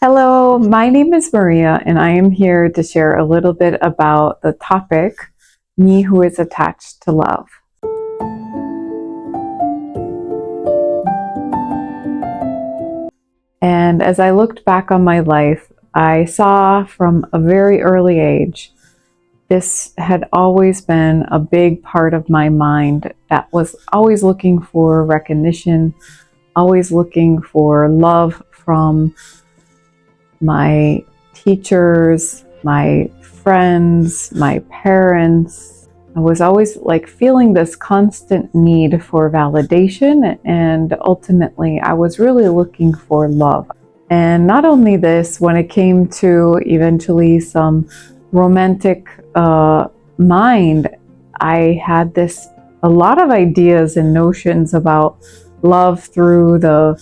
Hello, my name is Maria, and I am here to share a little bit about the topic, me who is attached to love. And as I looked back on my life, I saw from a very early age, this had always been a big part of my mind that was always looking for recognition, always looking for love from my teachers, my friends, my parents. I was always like feeling this constant need for validation, and ultimately I was really looking for love. And not only this, when it came to eventually some romantic mind, I had a lot of ideas and notions about love through the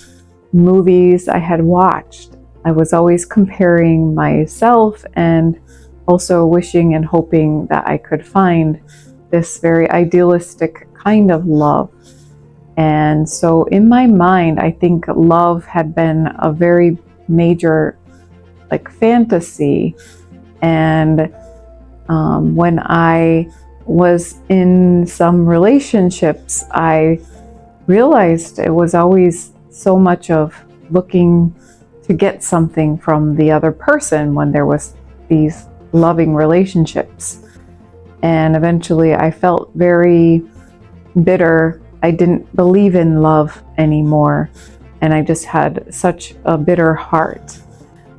movies I had watched. I was always comparing myself and also wishing and hoping that I could find this very idealistic kind of love. And so in my mind, I think love had been a very major fantasy. And when I was in some relationships, I realized it was always so much of looking to get something from the other person when there was these loving relationships. And eventually I felt very bitter. I didn't believe in love anymore, and I just had such a bitter heart.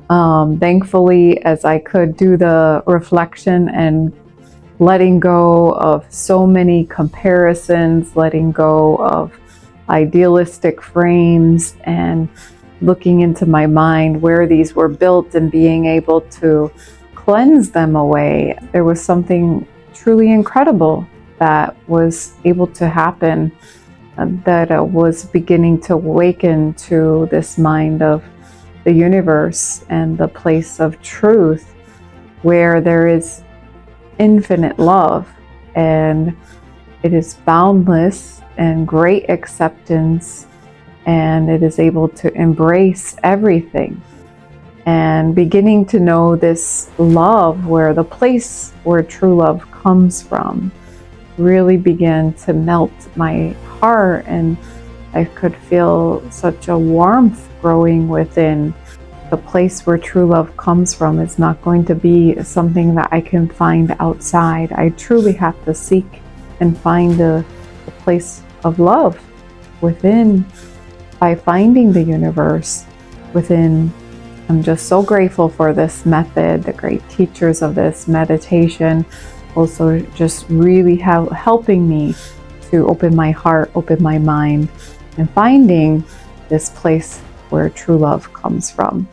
Thankfully, as I could do the reflection and letting go of so many comparisons, letting go of idealistic frames, and looking into my mind where these were built and being able to cleanse them away, there was something truly incredible that was able to happen, that was beginning to awaken to this mind of the universe and the place of truth where there is infinite love, and it is boundless and great acceptance, and it is able to embrace everything. And beginning to know this love, where the place where true love comes from, really began to melt my heart, and I could feel such a warmth growing within. The place where true love comes from is not going to be something that I can find outside. I truly have to seek and find the place of love within, by finding the universe within. I'm just so grateful for this method, the great teachers of this meditation, also just really helping me to open my heart, open my mind, and finding this place where true love comes from.